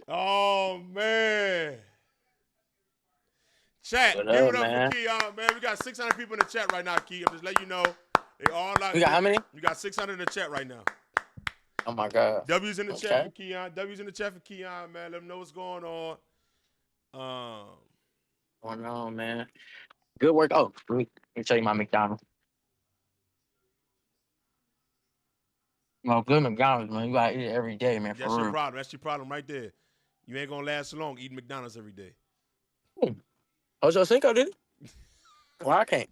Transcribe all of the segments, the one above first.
Oh man. Chat, What give it up, up for man? Keyon, man. We got 600 people in the chat right now, Key. I'm just letting you know. They all We like got how many? we got 600 in the chat right now. Oh my god. W's in the chat for Okay. Keyon. W's in the chat for Keyon, man. Let them know what's going on. Um, Going on, man. Good work. Oh, let me show you my McDonald's. Well, good McDonald's, man. You gotta eat it every day, man. that's For your real. problem. That's your problem right there. You ain't gonna last long eating McDonald's every day. Hmm. Oh, so Cinco did it? Why I can't?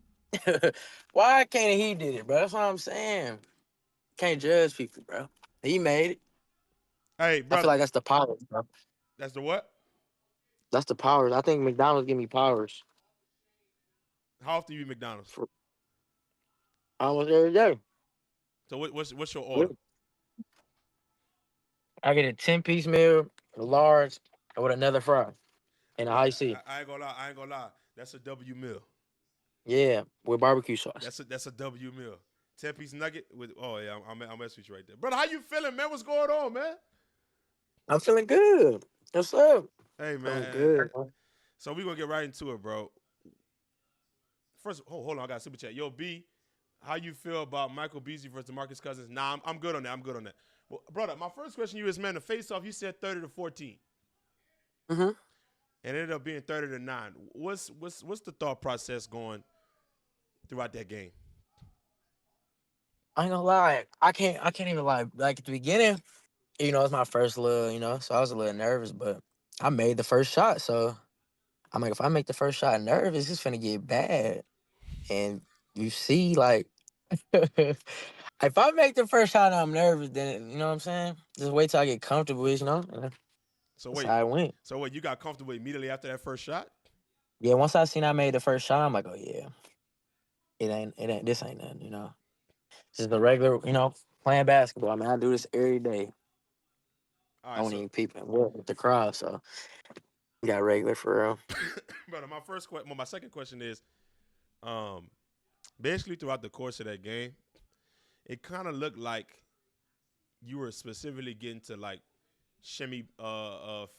Why can't he did it, bro? That's what I'm saying. Can't judge people, bro. He made it. Hey, I feel brother, like that's the power, bro. that's the what? That's the powers. I think McDonald's give me powers How often you eat McDonald's? for almost every day. What's your order? Really. I get a 10-piece meal, a large, with another fry and a high C. I ain't gonna lie. I ain't gonna lie. That's a W meal. Yeah, with barbecue sauce. That's a W meal. 10-piece nugget with. Oh yeah, I'm messing with you right there, brother. How you feeling, man? What's going on, man? I'm feeling good. What's up? Hey Feeling man. good, bro. So we gonna get right into it, bro. First, hold on. I got a super chat. Yo, B, how you feel about Michael Beasley versus DeMarcus Cousins? Nah, I'm good on that. I'm good on that. Well, brother, my first question to you is, man, the face-off, you said 30-14, Hmm. and it ended up being 30-9. What's the thought process going throughout that game? I ain't gonna lie. I can't even lie. Like at the beginning, it's my first little, so I was a little nervous, but I made the first shot. So I'm like, if I make the first shot nervous, it's finna get bad. And you see, like, if I make the first shot and I'm nervous, then you know what I'm saying? Just wait till I get comfortable, and So that's wait, how it went. you got comfortable immediately after that first shot? Yeah, once I seen I made the first shot, I'm like, oh yeah, it ain't this ain't nothing. Just the regular, playing basketball. I mean, I do this every day. All I right, won't so even peep and work with the crowd, so got regular for real. brother, my second question is, um, basically throughout the course of that game, it kind of looked like you were specifically getting to like shimmy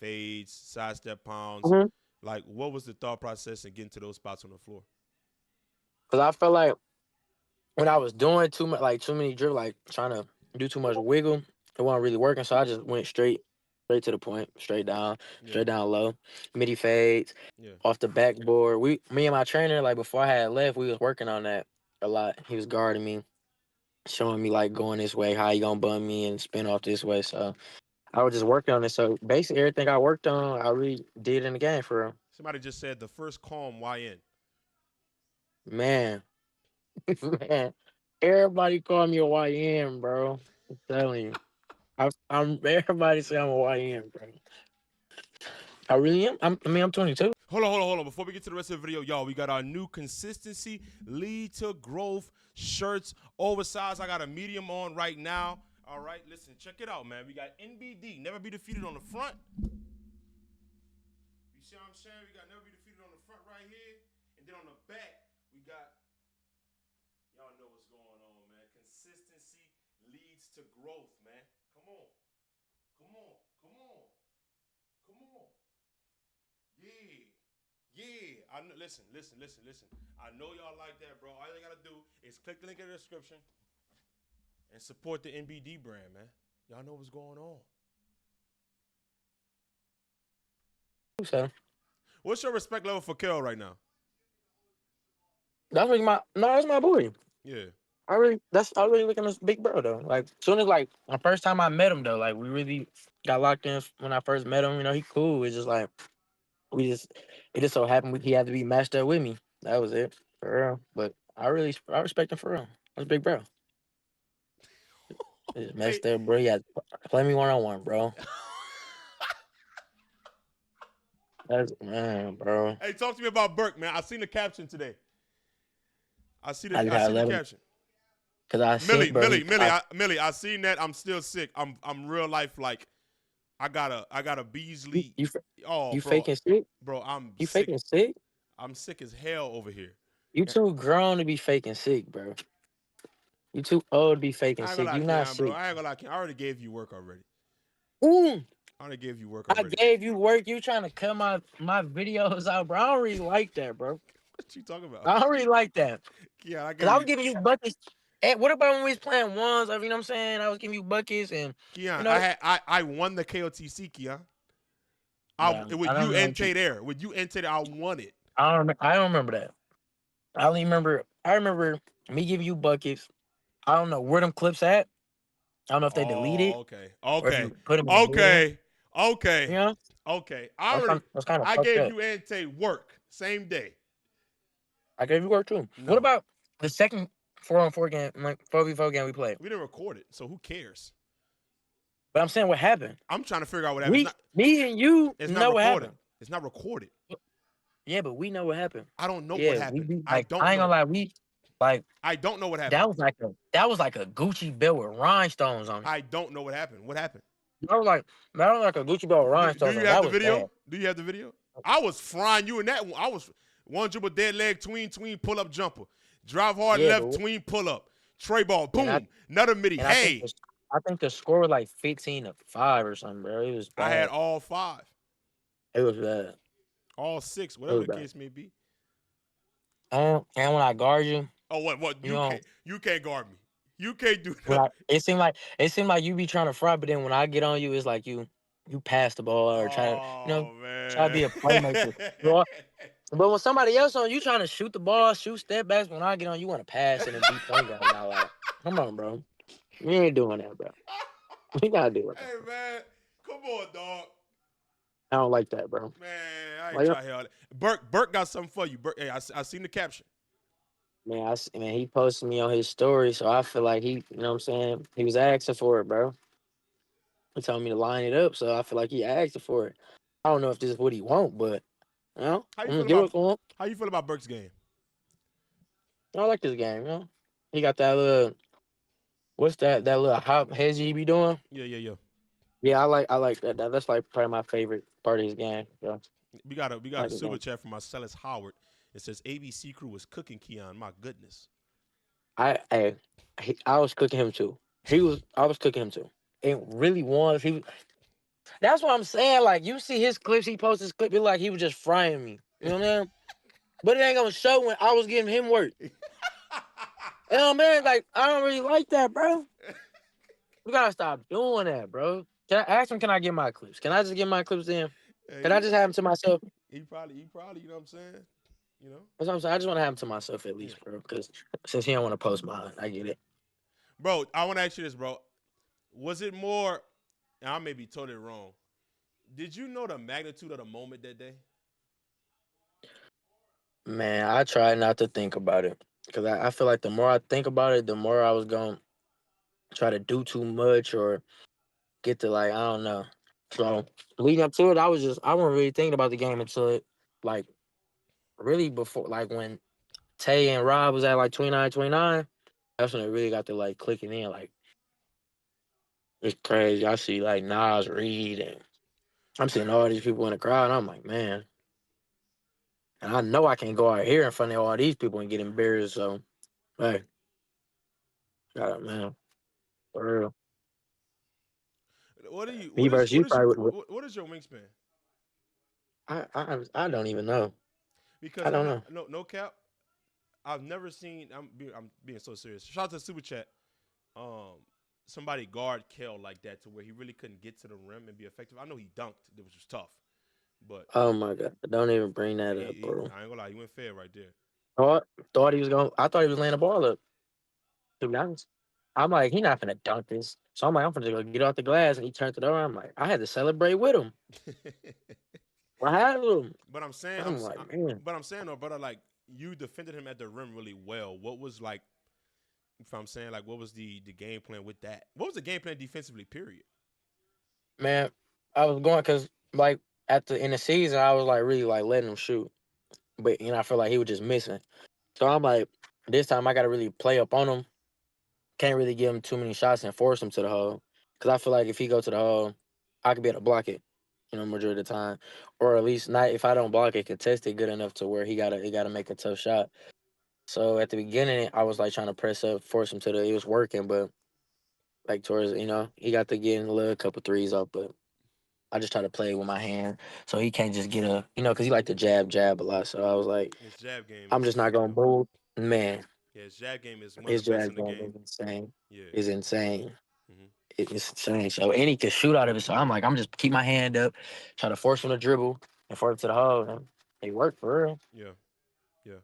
fades, sidestep pounds. Mhm. Like, what was the thought process in getting to those spots on the floor? Cause I felt like when I was doing too much, like too many dribble, like trying to do too much wiggle, it wasn't really working. So I just went straight to the point, Yeah, straight down low, midi fades, yeah. off the backboard. Me and my trainer, like before I had left, we was working on that a lot. He was guarding me, showing me like going this way, how you gonna bum me and spin off this way. So I was just working on it. So basically everything I worked on, I really did in the game for real. Somebody just said the first calm YN. Man, man, everybody call me a YN, bro. I'm telling you. I'm everybody say I'm a YN, bro. I really am. I'm 22. Hold on. Before we get to the rest of the video, y'all, we got our new consistency lead to growth shirts, oversized. I got a medium on right now. All right, listen, check it out, man. We got NBD, never be defeated on the front. You see what I'm saying? We got never be defeated on the front right here, and then on the back we got. Y'all know what's going on, man. Consistency leads to growth, man. Come on, come on, come on, come on. Yeah. Yeah, I know. Listen. I know y'all like that, bro. All you gotta do is click the link in the description and support the NBD brand, man. Y'all know what's going on. So What's your respect level for Kel right now? that's really that's my boy. Yeah. I really look at this big bro though. Like soon as like the first time I met him though, like we really got locked in when I first met him. He cool. It's just like we just it just so happened he had to be matched up with me. That was it for real. But I respect him for real. That's big bro. He just Hey, messed up, bro. He had to play me 1-on-1, bro. That's man, bro. hey, talk to me about Burke, man. I seen the caption today. I just I had see to the let him caption. because I seen, bro. Millie. I seen that. I'm still sick. I'm real life like I got a You, Beasley. you Oh, you bro, faking sick? I'm You sick. faking sick? I'm sick as hell over here. You too grown to be faking sick, bro. You too old to be faking I ain't gonna sick. lie, You not Keon, bro. sick. I ain't gonna lie, Keon. I already gave you work already. Mm. I already gave you work I already. gave you work. You trying to cut my videos out, bro. I don't really like that, bro. What you talking about? I don't really like that. Yeah, I Cause gave I you. was giving you buckets. And what about when we was playing ones? You know what I'm saying? I was giving you buckets and Keon, you know, I won the KOTC, Keon. I With you don't know what you. Ente there. With you Ente there, I won it. I don't remember that. I only remember. I remember me giving you buckets. I don't know where them clips at. I don't know if they deleted Oh, okay. or if Okay. you put them in here. Okay. You Okay. know, Okay. that's kind of I fucked gave up. you Ente work same day. I gave you work too. What No. about the second 4-on-4 game, like 4v4 game we played? We didn't record it, so who cares? But I'm saying what happened. I'm trying to figure out what happened. Me and you It's not know what recorded. happened. It's not recorded. Yeah, but we know what happened. I don't know what Yeah, we happened. be I like, don't I ain't gonna know. lie, we like I don't know what happened. that was like a Gucci belt with rhinestones on it. I don't know what happened. What happened? That was like a Gucci belt with Do rhinestones on you it. have That the was bad. video? Do you have the video? I was frying you in that one. I was one dribble, dead leg, tween, pull up jumper. Drive hard Yeah, left, but tween, pull up. Tray ball, and I boom. Another midi. and I think Hey. the score was like 15-5 or something, bro. It was I had bad. all five. It was bad. All six, It whatever was the bad. case may be. And when I guard you, Oh, what? you know, You can't guard me. You can't do when nothing. I it seemed like you be trying to fry, but then when I get on you, it's like you pass the ball or Oh try to man. be a playmaker. But when somebody else on you trying to shoot the ball, shoot step backs, when I get on you want to pass it and be point guard now. Like, come on, bro. We ain't doing that, bro. We gotta do it. Hey man, come on, dog. I don't like that, bro. Man, I ain't Like, trying to hear all that. Burke got something for you. Burke, hey, I seen the caption. man, he posted me on his story, so I feel like he, you know what I'm saying? He was asking for it, bro. He told me to line it up, so I feel like he asked for it. I don't know if this is what he want, but How you I'm feel gonna give about it to him. how you feel about Burke's game? I like this game, He got that little, what's that little hop hedgy he be doing? Yeah. Yeah, I like that. That's like probably my favorite part of his game. So We I got a like his super game. chat from Marcellus Howard. It says ABC crew was cooking Keon. My goodness. I was cooking him too. I was cooking him too. It really was. That's what I'm saying. Like you see his clips, he posts his clip, it like he was just frying me. You know what I mean? But it ain't gonna show when I was giving him work. You know what I mean? Like I don't really like that, bro. We gotta stop doing that, bro. Can I ask him? Can I get my clips? Can I just get my clips in? Can I Hey, just have them to myself? he probably, you know what I'm saying? You know? That's what I'm saying. I just want to have them to myself at Yeah. least, bro. Because since he don't want to post mine, I get it. Bro, I want to ask you this, bro. Was it more, and I may be totally wrong, did you know the magnitude of the moment that day? Man, I try not to think about it because I feel like the more I think about it, the more I was gonna try to do too much or get to like I don't know. So leading up to it, I wasn't really thinking about the game until it like really before like when Tay and Rob was at like 29-29. That's when it really got to like clicking in. Like it's crazy. I see like Nas Reed and I'm seeing all these people in the crowd. And I'm like, man, and I know I can't go out here in front of all these people and get embarrassed. So hey, man, for real. Me versus you probably would. What is your wingspan? I don't even know. I Because don't know. no cap, I've never seen. I'm being so serious. Shout out to Super Chat. Um, Somebody guard Kel like that to where he really couldn't get to the rim and be effective. I know he dunked, which was tough, but Oh my god! Don't even bring that up, bro. I ain't gonna lie, he went fair right there. Thought thought he was going. I thought he was laying the ball up. To be honest, I'm like, he not finna dunk this. So I'm like, I'm finna go get off the glass, and he turned it over. I'm like, I had to celebrate with him. I had him. But I'm saying, I'm like, man, but I'm saying, though, brother, like you defended him at the rim really well. What was like, if I'm saying, like, what was the game plan with that? What was the game plan defensively? Period. man, I was going because like in the season, I was like really like letting him shoot, but I feel like he was just missing. So I'm like, this time I got to really play up on him. Can't really give him too many shots and force him to the hole. Because I feel like if he go to the hole, I could be able to block it, majority of the time. Or at least not if I don't block it, contest it good enough to where he gotta make a tough shot. So at the beginning, I was like trying to press up, force him to it was working, but like towards, he got to get in a little couple threes up, but I just try to play with my hand, so he can't just get a, because he like to jab a lot. So I was like, His jab game I'm just is not gonna move, man. yeah, his jab game is one of His the best in jab the game game. is insane. Yeah. Is insane. Hmm. It's insane. So and he can shoot out of it. So I'm like, I'm just keep my hand up, try to force him to dribble and force it to the hole. And it worked for real. Yeah. Yeah.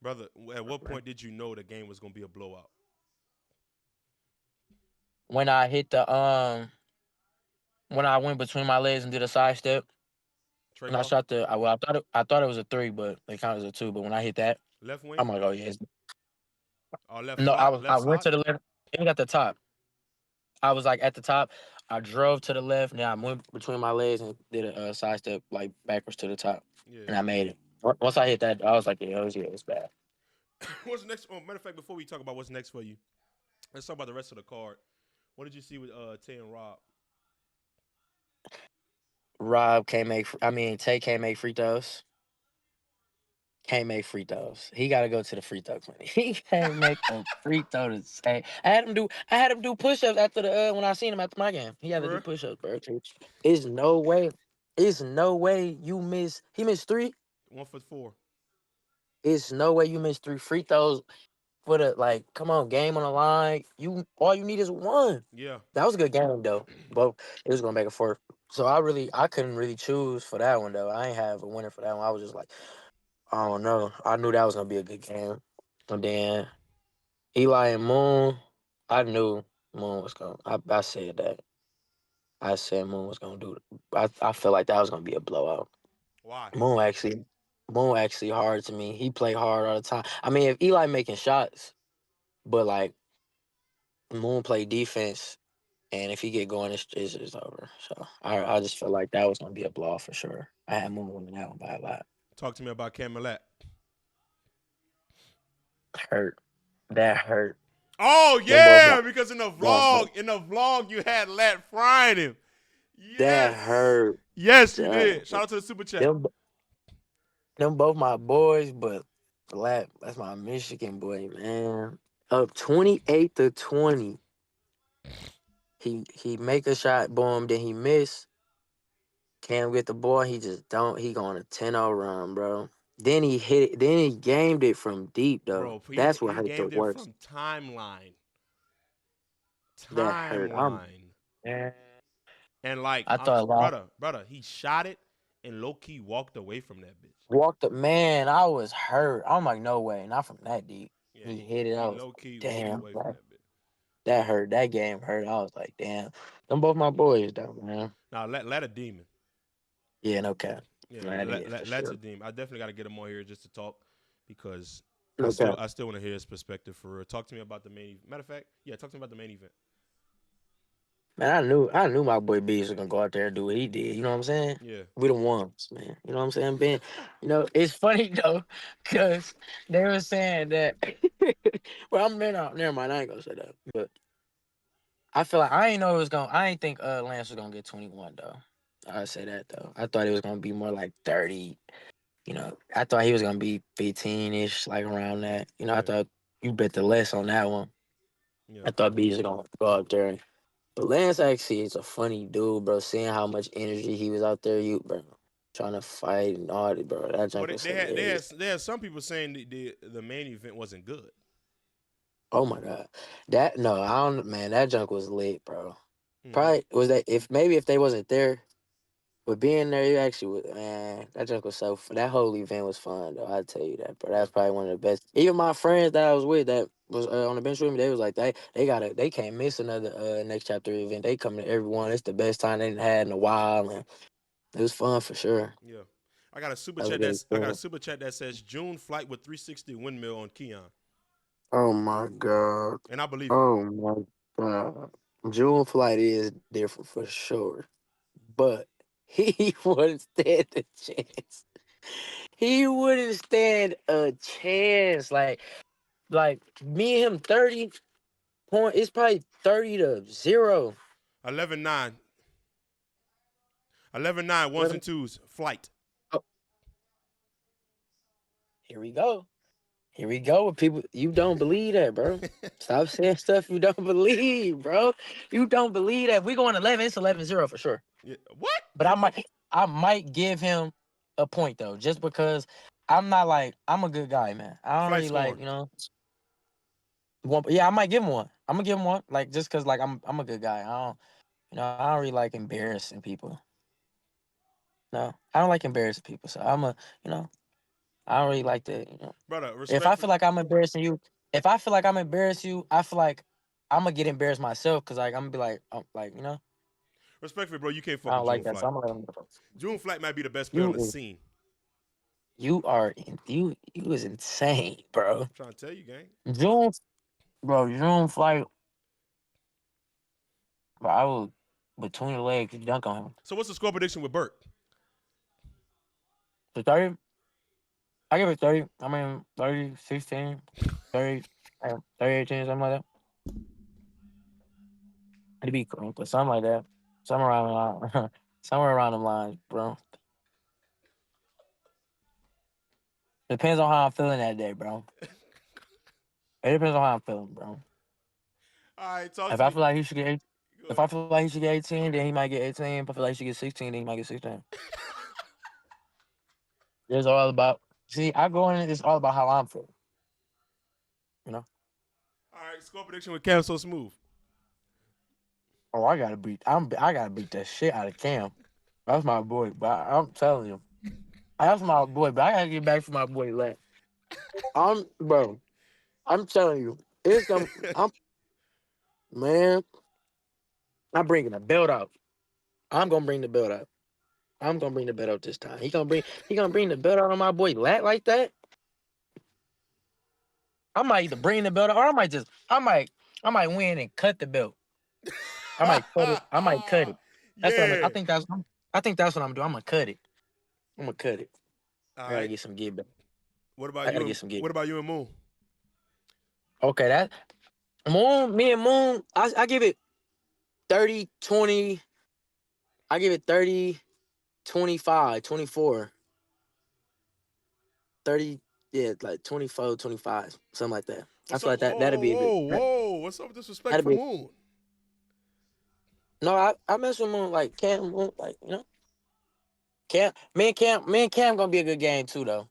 Brother, at what point did you know the game was gonna be a blowout? When I hit when I went between my legs and did a side step, Trey and I ball? shot well, I thought it was a three, but it counted as a two. But when I hit that, Left wing? I'm like, oh yeah. Or left No, slot? I Left went slot? to the left. It was at the top. I was like at the top. I drove to the left. Then I went between my legs and did a side step like backwards to the top, Yeah. and I made it. Once I hit that, I was like, yeah, it's bad. What's next? Oh, matter of fact, before we talk about what's next for you, let's talk about the rest of the card. What did you see with Tay and Rob? Rob can't make. I mean, Tay can't make free throws. Can't make free throws. He got to go to the free throw clinic. He can't make a free throw to say. I had him do push ups after the when I seen him after my game. He had to For do real? push ups, bro. It's no way. It's no way you miss. He missed three. 1 for 4. It's no way you miss three free throws for the like. Come on, game on the line. You all you need is one. Yeah. That was a good game though. But it was going back and forth. So I couldn't really choose for that one though. I ain't have a winner for that one. I was just like, I don't know. I knew that was gonna be a good game. And then Eli and Moon, I knew Moon was gonna. I said that. I said Moon was gonna do it. I felt like that was gonna be a blowout. Why? Moon actually, Moon actually hard to me. He play hard all the time. I mean, if Eli making shots, but like Moon play defense, and if he get going, it's just over. So I just felt like that was gonna be a blowout for sure. I had Moon winning that one by a lot. Talk to me about Cam Millette. Hurt. That hurt. Oh Them both my yeah, because that hurt. in the vlog you had Lat frying him. That Yes. hurt. Yes, you That, did. Shout out to the super chat. them them both my boys, but that's my Michigan boy, man. Up 28-20. He make a shot, boom, then he miss. Cam get the ball, he just don't. He going a 10-0 run, bro. Then he hit it. Then he gamed it from deep though. Bro, That's what he hurt the gamed it worst. from timeline. That hurt. Timeline. Man, And like, I thought a lot. brother, he shot it and low key walked away from that bitch. Walked up, man. I was hurt. I'm like, no way, not from that deep. Yeah, He hit it. I he was low like, key walked damn. away from that bitch. That hurt. That game hurt. I was like, damn. Them both my boys, though, man. Now let a demon. Yeah, no cap. Yeah, No, that is for let's a sure. demon. I definitely got to get him on here just to talk because No cap. I still want to hear his perspective for real. Talk to me about the main. Matter of fact, yeah, talk to me about the main event. Man, I knew my boy Bees was gonna go out there and do what he did. You know what I'm saying? Yeah, We the ones, man. You know what I'm saying? Ben, it's funny though, because they were saying that well, never mind, I ain't gonna say that. But I feel like I ain't think Lance was gonna get 21 though. I say that though. I thought it was gonna be more like 30. I thought he was gonna be 15-ish, like around that. I yeah, thought you bet the less on that one. yeah. I thought Bees was gonna go out there. But Lance actually is a funny dude, bro. Seeing how much energy he was out there, bro, trying to fight and all that, bro. That Well, junk was hilarious. they had some people saying the main event wasn't good. Oh my god, that no, I don't, man. That junk was lit, bro. Mm-hmm. Probably was that if they wasn't there, but being there, you actually was, man. That junk was so that whole event was fun, though. I tell you that, bro. Yeah, That's probably one of the best. Even my friends that I was with that was on the bench with me, they was like they can't miss another next chapter event. They come to everyone. It's the best time they had in a while, and it was fun for sure. yeah. I got a super That was a chat good I got a experience. super chat that says June flight with 360 windmill on Keyon, Oh my god. and I believe him. Oh my god. June flight is different for sure. But he wouldn't stand a chance. He wouldn't stand a chance. Like me and him 30 point. It's probably 30-0. 11-9. 11-9 1s and 2s flight. Oh, here we go. Here we go with people. You don't believe that, bro. Stop saying stuff you don't believe, bro. You don't believe that. We going 11. It's 11-0 for sure. Yeah. What? But I might give him a point though, just because I'm not like I'm a good guy, man. I don't Flight really like, scoring. one. Yeah, I might give him one. I'm gonna give him one, like just cause like I'm a good guy. I don't really like embarrassing people. No, I don't like embarrassing people. So you know, I don't really like to. Brother, If I respectfully. feel like I'm embarrassing you, if I feel like I'm embarrassing you, I feel like I'm gonna get embarrassed myself because like I'm gonna be like. Respectfully, bro, you can't I fuck with don't like June that. So Flight. I'm gonna June Flight might be the best player on you the is scene. you is insane, bro. I'm trying to tell you, gang. June, bro, June flight, bro. I will between the legs dunk on him. So what's the score prediction with Burt? So 30, I give it 30. I mean 30, 16, 30, 30, 18, something like that. It'd be cool, but something like that. Somewhere around the line. Somewhere around the lines, bro. Depends on how I'm feeling that day, bro. It depends on how I'm feeling, bro. All right, talk If to I me. feel like he should get Go if ahead. I feel like he should get 18, then he might get 18. If I feel like he should get 16, then he might get 16. It's all about. See, I go in. It's all about how I'm feeling. You know. All right, score prediction with Cam So Smooth. Oh, I gotta beat that shit out of Cam. That's my boy. But I'm telling you, that's my boy. But I gotta get back to my boy. Bro. I'm telling you, it's gonna. Man. I'm bringing the belt out. I'm gonna bring the belt out. I'm gonna bring the belt out this time. He gonna bring the belt out on my boy Lat like that. I might either bring the belt out or I might win and cut the belt. I might cut it. I might cut it. That's what Yeah. I think that's what I'm doing. I'm gonna cut it. I'm gonna cut it. All I gotta right. get some get back. What about I you gotta and get some get what back. about you and Moon? Okay, that Moon, me and Moon, I give it 30, 20. I give it 30, 25, 24, 30. Yeah, like 24, 25, something like that. I What's feel up? like Whoa, that'd whoa, be a good. whoa, whoa. What's up with this respect That'd for be Moon? no. I mess with Moon like Cam. Moon, like Cam. Me and Cam gonna be a good game too though.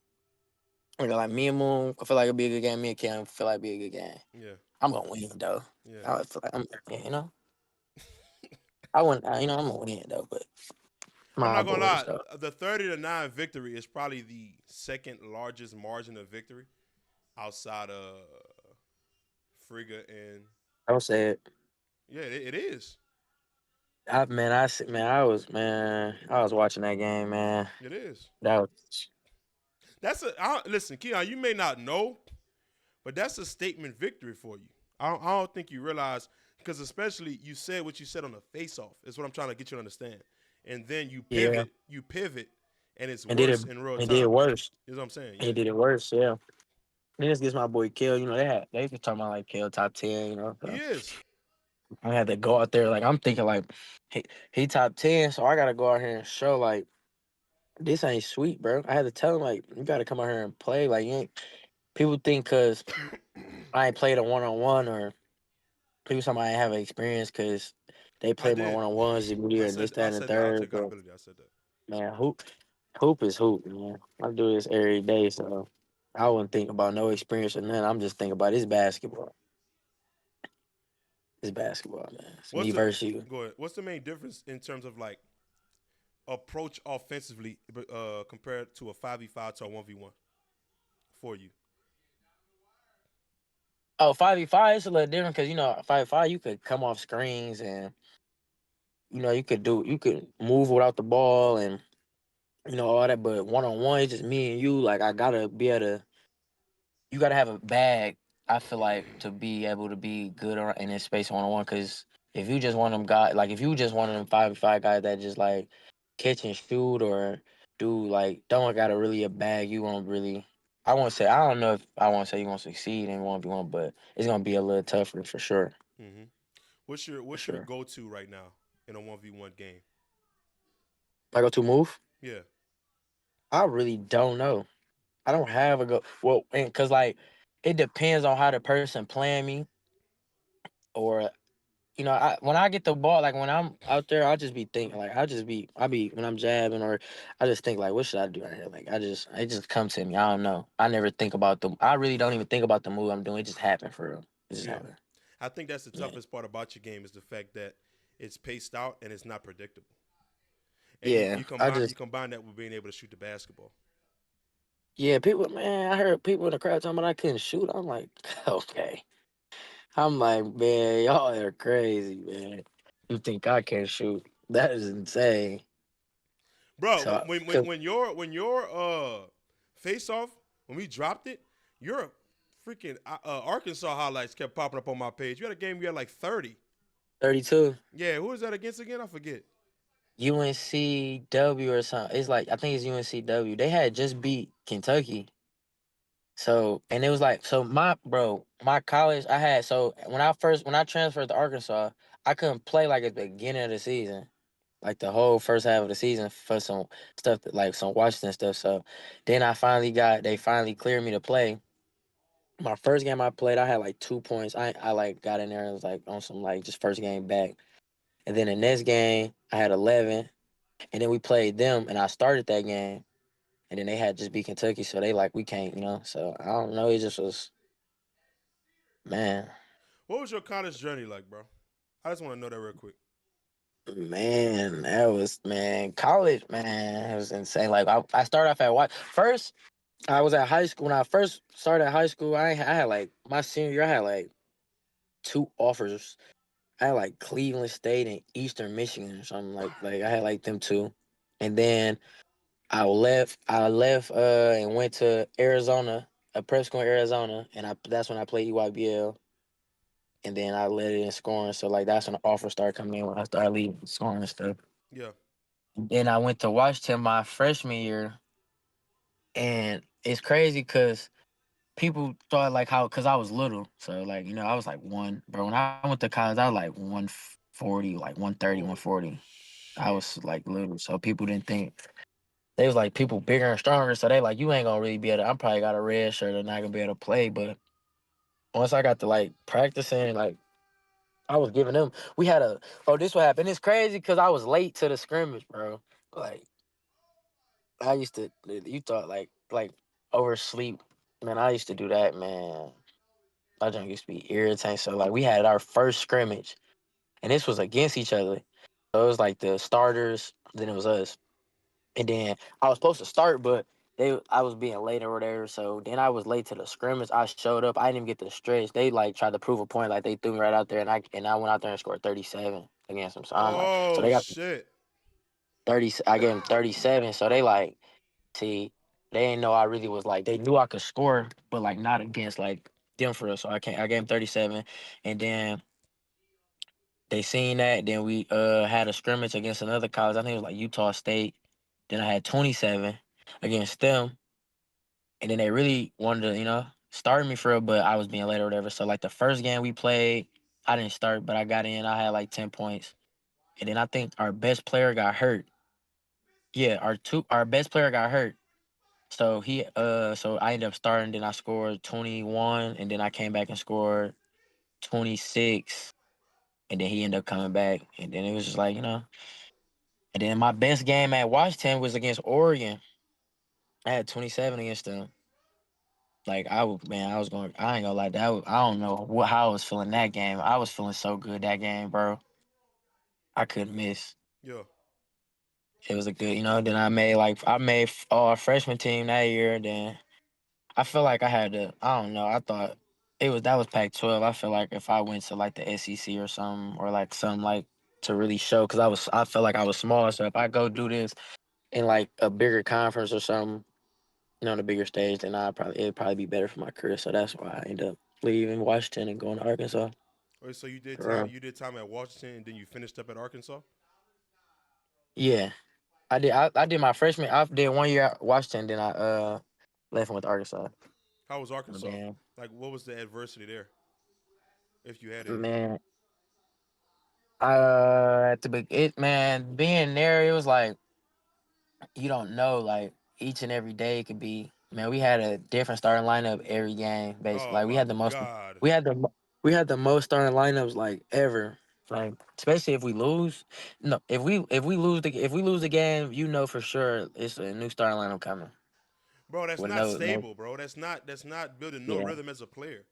Like me and Moon, I feel like it'll be a good game. Me and Cam feel like it'll be a good game. Yeah, I'm gonna win though. yeah. I feel like I wouldn't. I'm gonna win though. But I'm my not gonna boys lie. though. The 30-9 victory is probably the second largest margin of victory outside of Frigga and I would say it. yeah, it is. I was watching that game, man. It is. That was Listen, Keyon. You may not know, but that's a statement victory for you. I don't think you realize because especially you said what you said on the face-off is what I'm trying to get you to understand, and then yeah. you pivot, and it's And did it. worse in real And did it time. worse. You know what I'm saying? And Yeah, he did it worse. Yeah. Then this gets my boy Kill. They was talking about like Kill top 10. he So is. I had to go out there. Like I'm thinking like he top 10. So I gotta go out here and show like this ain't sweet, bro. I had to tell him like you gotta come out here and play. Like you ain't. People think cause I ain't played a 1-on-1 or people somebody ain't have experience because they I play more did. 1-on-ones than me or this, that, I and the said that. I'll take third. But accountability. I said that. man, hoop is hoop, man. I do this every day, so I wouldn't think about no experience or nothing. I'm just thinking about this basketball. It's basketball, man. It's What's me the versus you. go ahead? What's the main difference in terms of like approach offensively compared to a 5v5 to a 1v1 for you? Oh, 5v5 is a little different because 5v5 you could come off screens and you could move without the ball and all that. But 1-on-one, it's just me and you. Like I gotta be able to. You gotta have a bag. I feel like to be able to be good in this space 1-on-one. Because if you just one of them guys, like if you just one of them 5v5 guys that just like catch and shoot or do like don't got a really a bag, you won't really. I don't know if I want to say you won't succeed in 1v1, but it's gonna be a little tougher for sure. Mm-hmm. For What's your sure. go to right now in a 1v1 game? I go to move. Yeah. I really don't know. I don't have a go. Well, because like it depends on how the person playing me, or when I get the ball, like when I'm out there, I'll just be thinking, like I be when I'm jabbing, or I just think like, what should I do right here? Like it just comes to me. I don't know. I never think about I really don't even think about the move I'm doing. It just happened for real. It just Yeah, happened. I think that's the Yeah, toughest part about your game is the fact that it's paced out and it's not predictable. And you, yeah. you I combine you just combine that with being able to shoot the basketball. yeah. People, man, I heard people in the crowd talking about I couldn't shoot. I'm like, okay. I'm like, man, y'all are crazy, man. You think I can't shoot? That is insane. Bro, So, when when cause when your when your face off when we dropped it, your freaking Arkansas highlights kept popping up on my page. You had a game you had like 30. 32. Yeah, who was that against again? I forget. UNCW or something. It's like I think it's UNCW. They had just beat Kentucky. So and it was like so my college I had so when I transferred to Arkansas, I couldn't play like at the beginning of the season. Like the whole first half of the season for some stuff like some Washington stuff. So then they finally cleared me to play. My first game I played, I had like 2 points. I like got in there and was like on some like just first game back. And then the next game I had 11. And then we played them, and I started that game, and then they had just beat Kentucky, so they like we can't, So I don't know. It just was, man, What was your college journey like, bro? I just want to know that real quick. man. That was man. College, man, it was insane. Like I started off at what first. I was at high school when I first started at high school. I had like my senior year. I had like two offers. I had like Cleveland State and Eastern Michigan or something like I had like them two, and then I left and went to Arizona, a prep school in Arizona, and that's when I played EYBL, and then I led it in scoring. So like that's when the offer started coming in when I started leading scoring and stuff. Yeah. Then I went to Washington my freshman year, and it's crazy because people thought like how because I was little, so like I was like one, bro. When I went to college, I was like 140, like 130, Oh 140. I shit. was like little, so people didn't think. They was like people bigger and stronger, so they like you ain't gonna really be able to. I'm probably got a red shirt and not gonna be able to play. But once I got to like practicing, like I was giving them. We had a this what happened. It's crazy because I was late to the scrimmage, bro. Like I used to. You thought like oversleep, man. I used to do that, man. My junk used to be irritating. So like we had our first scrimmage, and this was against each other. So it was like the starters, then it was us. And then I was supposed to start, but I was being late or whatever. So then I was late to the scrimmage. I showed up. I didn't even get the stretch. They like tried to prove a point. Like they threw me right out there, and I went out there and scored 37 against them. So I'm like, so Oh they got shit. 30. I gave them 37. So they like, see, they didn't know I really was like. They knew I could score, but like not against like them for us. So I can't. I gave them 37, and then they seen that. Then we had a scrimmage against another college. I think it was like Utah State. Then I had 27 against them. And then they really wanted to, start me for it, but I was being late or whatever. So like the first game we played, I didn't start, but I got in. I had like 10 points. And then I think our best player got hurt. Yeah, our best player got hurt. So I ended up starting, then I scored 21, and then I came back and scored 26, and then he ended up coming back. And then it was just like, And then my best game at Washington was against Oregon. I had 27 against them. Like man, I ain't gonna lie, I don't know how I was feeling that game. I was feeling so good that game, bro. I couldn't miss. Yeah. It was a good, Then I made all freshman team that year. Then I feel like I had to. I don't know. I thought that was Pac-12. I feel like if I went to like the SEC or something, or like something like to really show, because I felt like I was small. So if I go do this in like a bigger conference or something, on a bigger stage, then it'd probably be better for my career. So that's why I ended up leaving Washington and going to Arkansas. Wait, so you did For time real. you did time at Washington and then you finished up at Arkansas? Yeah, I did. I did my freshman. I did 1 year at Washington, then I left and went to Arkansas. How was But Arkansas? then, Like what was the adversity there, if you had any? man, at the it being there, it was like you don't know. Like each and every day could be. Man, we had a different starting lineup every game. Basically, Oh like my God. we had we had the most starting lineups like ever. Like especially if we lose. No, if we lose the game, you know for sure it's a new starting lineup coming. Bro, that's With not no stable, bro. That's not building no yeah. rhythm as a player.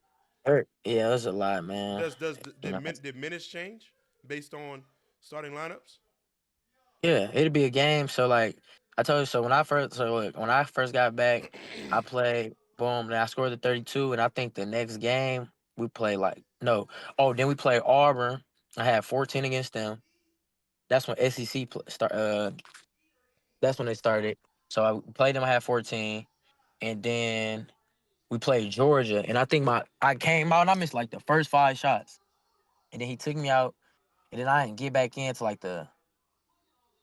Yeah, it was a lot, man. Does You know. did minutes change based on starting lineups? Yeah, it'd be a game. So like I told you, so look, when I first got back, I played boom, then I scored the 32, and I think the next game we played like no. Oh, then we played Auburn. I had 14 against them. That's when that's when they started. So I played them. I had 14, and then we played Georgia, and I think I came out and I missed like the first 5 shots, and then he took me out, and then I didn't get back into like the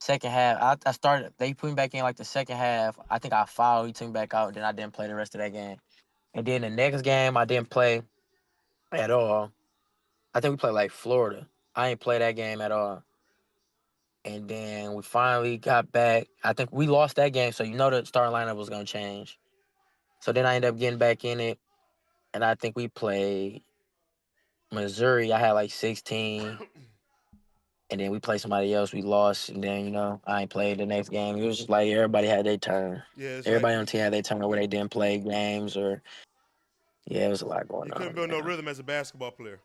second half. I started. They put me back in like the second half. I think I fouled. He took me back out. Then I didn't play the rest of that game. And then the next game I didn't play at all. I think we played like Florida. I didn't play that game at all. And then we finally got back. I think we lost that game, so you know the starting lineup was gonna change. So then I ended up getting back in it, and I think we played Missouri. I had like 16, and then we played somebody else. We lost, and then I ain't played the next game. It was just like everybody had their turn. Yeah, it's like Everybody on the team had their turn where they didn't play games or yeah, it was a lot you going couldn't on, build no man. rhythm as a basketball player.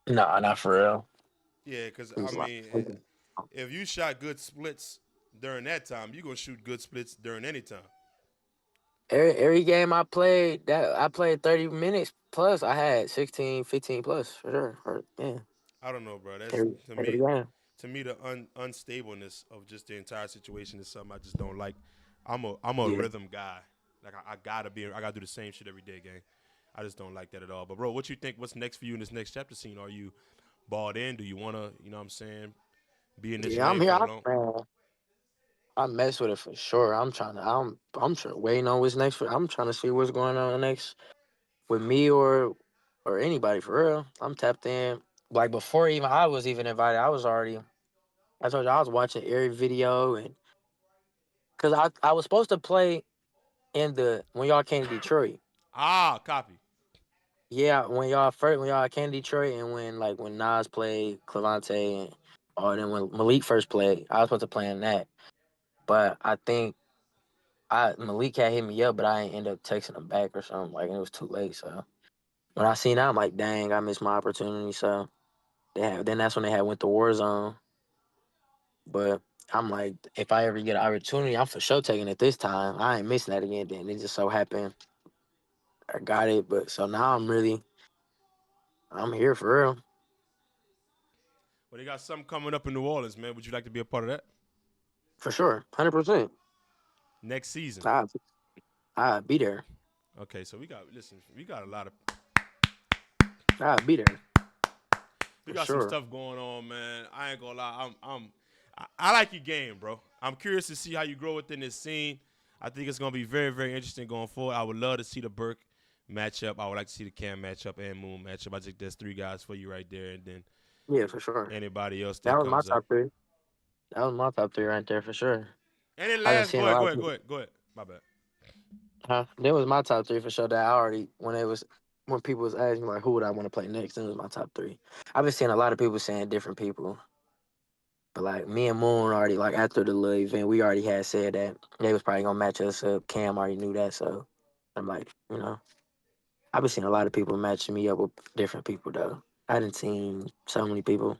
Nah, not for real. Yeah, because It I was a lot. mean, if you shot good splits during that time, you gonna shoot good splits during any time. Every game I played 30 minutes plus. I had 16, 15 plus for sure. Yeah, I don't know, bro. That's every game. to me the unstableness of just the entire situation is something I just don't like. I'm a Yeah, rhythm guy. Like I gotta do the same shit every day, gang. I just don't like that at all. But bro, what you think? What's next for you in this next chapter scene? Are you balled in? Do you wanna, what I'm saying, be in this yeah. I'm lane here. for the long? Man, I mess with it for sure. I'm sure waiting on what's next. I'm trying to see what's going on next with me or anybody for real. I'm tapped in. Like before even I was even invited, I was already. I told you I was watching every video and because I was supposed to play in the when y'all came to Detroit. Ah, copy. Yeah, when y'all came to Detroit and when Nas played Clavante and then when Malik first played, I was supposed to play in that. But I think I Malik had hit me up, but I ain't end up texting him back or something. Like it was too late. So when I seen that, I'm like, dang, I missed my opportunity. So then that's when they had went to Warzone. But I'm like, if I ever get an opportunity, I'm for sure taking it this time. I ain't missing that again. Then it just so happened I got it. But so now I'm here for real. Well, they got something coming up in New Orleans, man. Would you like to be a part of that For sure. 100%. next season? I I'll be there. Okay, so we got a lot of I'll be there. we For got some sure. stuff going on, man. I ain't gonna lie. I like your game, bro. I'm curious to see how you grow within this scene. I think it's gonna be very, very interesting going forward. I would love to see the Burke matchup. I would like to see the Cam matchup and Moon matchup. I think there's three guys for you right there, and then Yeah, for sure. anybody else That that was my comes up. top three. That was my top three right there for sure. And then I been last, seeing a lot of people. go ahead. My bad. Huh? That was my top three for sure. That I already when people was asking like who would I want to play next, it was my top three. I've been seeing a lot of people saying different people. But like me and Moon already like after the little event, we already had said that they was probably gonna match us up. Cam already knew that, so I'm like, I've been seeing a lot of people matching me up with different people though. I didn't seen so many people.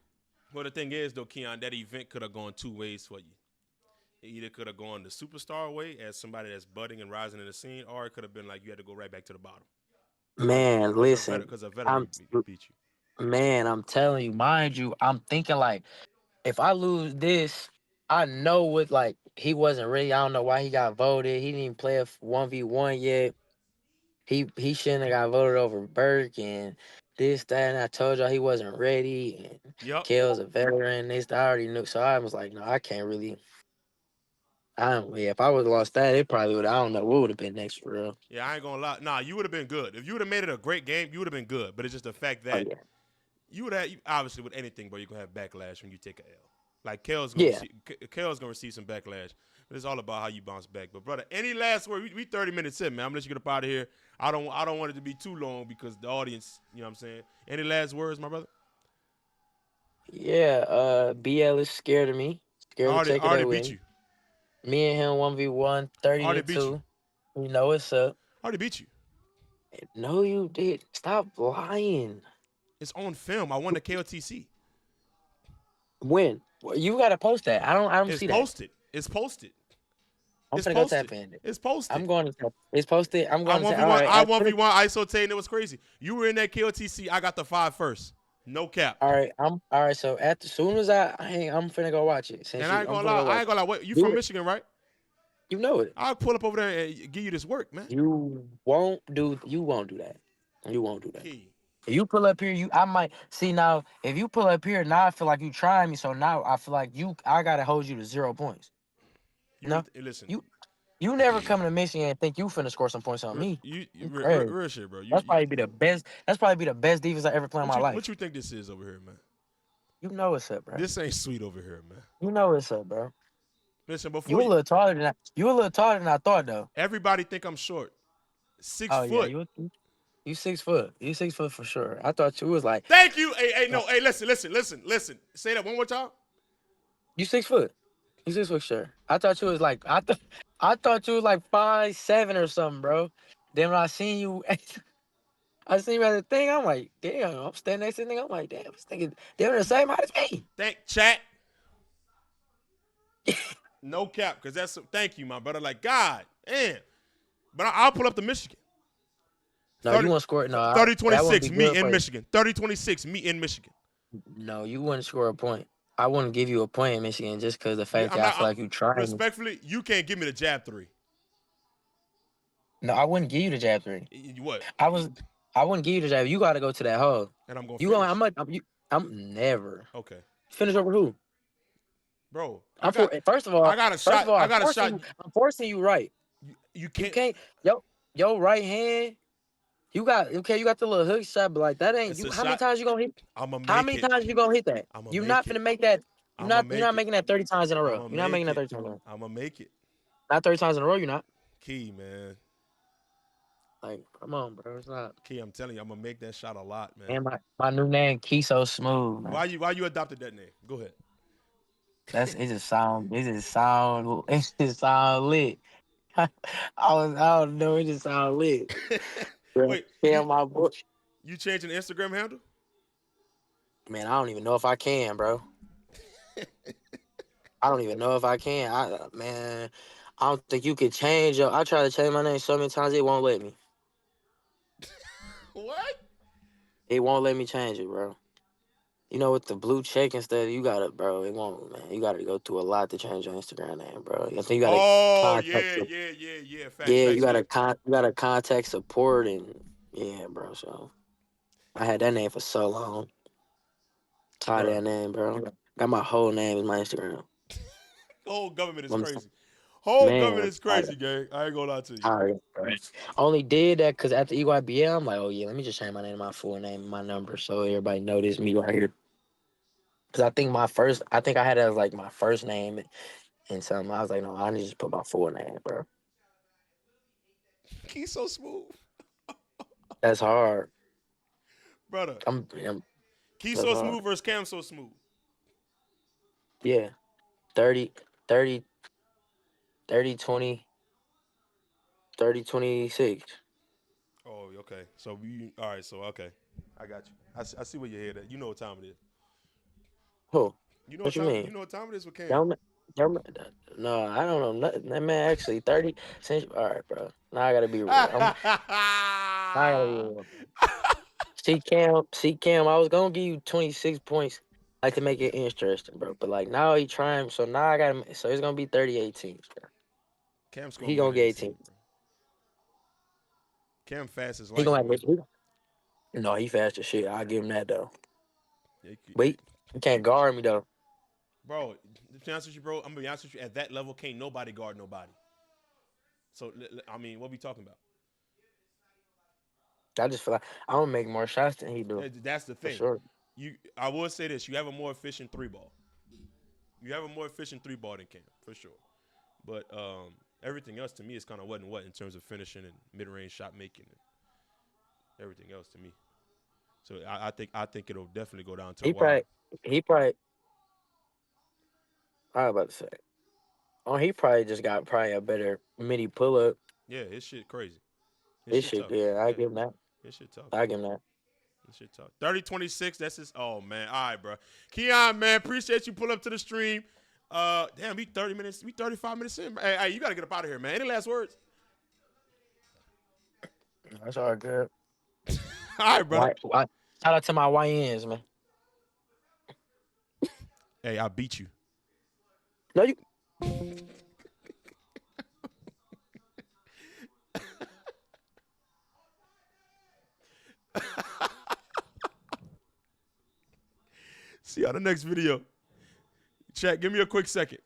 Well, the thing is, though, Keon, that event could have gone two ways for you. It either could have gone the superstar way as somebody that's budding and rising in the scene, or it could have been like you had to go right back to the bottom Man, listen, because a veteran I'm beat you. I'm telling you, mind you, I'm thinking like if I lose this, I know what like he wasn't ready. I don't know why he got voted. He didn't even play a 1v1 yet. He shouldn't have got voted over Burke and this, that, and I told y'all he wasn't ready and Yep. Kale's a veteran. This I already knew. So I was like, no, I can't really I don't yeah, if I would have lost that, it probably would I don't know what would have been next for real. Yeah, I ain't gonna lie. Nah, you would have been good. If you would have made it a great game, you would have been good. But it's just the fact Oh that yeah. you would have, obviously with anything, bro, you're gonna have backlash when you take a L. Like Kale's Yeah. gonna receive some backlash. But it's all about how you bounce back. But brother, any last word? We 30 minutes in, man. I'm gonna let you get up out of here. I don't want it to be too long because the audience, you know what I'm saying? Any last words, my brother? Yeah. BL is scared of me. I Scared to take it already up beat with you. me. Me and him 1v1, I 30 already to beat you. 2. You know what's up. I already beat you. No, you did. Stop lying. It's on film. I won the KOTC. When? Well, you gotta post that. I don't It's see that. posted. It's posted. I'm It's finna go tap posted. in it. It's posted. I'm going to. It's posted. I'm I going to. one v All one. right. I one v one ISO Tay, and it was crazy. You were in that KOTC. I got the 5 first. No cap. All right. I'm all right. So at the soon as I'm finna go watch it. And I ain't I'm gonna finna lie. go I watch ain't it. gonna lie. Wait, you Do from it. Michigan, right? You know it. I'll pull up over there and give you this work, man. You won't do. You won't do that. You won't do that. Key. If you pull up here, I might see now. If you pull up here, now I feel like you trying me. So now I feel like I gotta hold you to 0 points. No, Listen. you never come to Michigan and think you finna score some points on me. You crazy. Real shit, bro. That's probably be the best. That's probably be the best defense I ever played in my life. What you think this is over here, man? You know what's up, bro. This ain't sweet over here, man. You know what's up, bro. Listen, You a little taller than you a little taller than I thought, though. Everybody think I'm short. 6 Oh foot. yeah, you 6 foot. You 6 foot for sure. I thought you was like. Thank you. Hey, no. Hey, listen. Say that one more time. You 6 foot. You 6 foot, sure. I thought you was like I thought you was like 5'7" or something, bro. Then when I seen you, I seen you at the thing. I'm like, damn. I'm standing next to the thing. I'm like, damn. This nigga, they're the same height as me. Chat. No cap, because thank you, my brother. Like, God, damn. But I'll pull up to Michigan. No, 30, you want to score? No, 30-26, me in Michigan. 30-26, me in Michigan. No, you wouldn't score a point. I wouldn't give you a point in Michigan just because the fact that I feel like you trying. Respectfully, you can't give me the jab 3. No, I wouldn't give you the jab 3. What? I wouldn't give you the jab. You got to go to that hole. And I'm going to finish. I'm never. Okay. Finish over who? Bro, first of all, I got a shot. I'm forcing you right. You can't. Yo, right hand. You got the little hook shot, but like that ain't you. How many times you gonna hit? How many times you gonna hit that? You're not gonna make that. You're not making that 30 times in a row. You're not making that 30 times in a row. I'm gonna make it. Not 30 times in a row. You're not. Key, man. Like, come on, bro. It's not. Key, I'm telling you, I'm gonna make that shot a lot, man. And my new name, Key So Smooth. Man. Why you adopted that name? Go ahead. It just sound lit. I don't know. It just sound lit. Wait, my boy. You changing the Instagram handle? Man, I don't even know if I can, bro. I don't even know if I can. I don't think you could change. I tried to change my name so many times, it won't let me. What? It won't let me change it, bro. You know, with the blue check and stuff, you gotta, bro. It won't, man. You gotta go through a lot to change your Instagram name, bro. I think you gotta. Yeah. Facts, you gotta contact support and yeah, bro. So I had that name for so long. Tired of that name, bro. Got my whole name in my Instagram. Whole government is crazy. Government is crazy, gang. I ain't gonna lie to you. All right. Only did that because after EYBL, I'm like, oh yeah, let me just change my name, my full name, and my number, so everybody know this me right here. Because I think I had it as like my first name and something. I was like, no, I need to just put my full name, bro. He's so smooth. That's hard, brother. Keys so smooth versus Cam so smooth. Yeah, 30, 20, 30, 26. Oh, okay. So all right. So okay, I got you. I see where your head at. You know what time it is. Who? You know what you mean? You know what time it is with Cam. No, I don't know nothing. That man actually 30. All right, bro. Now I gotta be real. I gotta be real. See Cam. I was gonna give you 26 points, like to make it interesting, bro. But like now he trying, so now I got. So it's gonna be 30-18, bro. Cam's he gonna get 18. Cam fast as light. He gonna have. No, he fast as shit. I'll give him that though. Wait, you can't guard me though. Bro, to be honest with you, bro, I'm gonna be honest with you. At that level, can't nobody guard nobody. So I mean, what we talking about? I just feel like I don't make more shots than he do. That's the thing. For sure. I will say this: you have a more efficient 3 ball. You have a more efficient 3-ball than Cam, for sure. But everything else to me is kind of what and what in terms of finishing and mid-range shot making and everything else to me. So I think it'll definitely go down to He a wire. probably. I was about to say. Oh, he probably just got a better midi pull up. Yeah, his shit crazy. His shit, tough. yeah, I give him that. His shit tough. I give him that. His shit tough. 30-26, that's his. Oh, man. All right, bro. Keyon, man, appreciate you pull up to the stream. Damn, we 30 minutes. We 35 minutes in. Hey, you got to get up out of here, man. Any last words? That's all good. All right, brother. Shout out to my YNs, man. Hey, I beat you. No, you. See you on the next video. Chat, give me a quick second.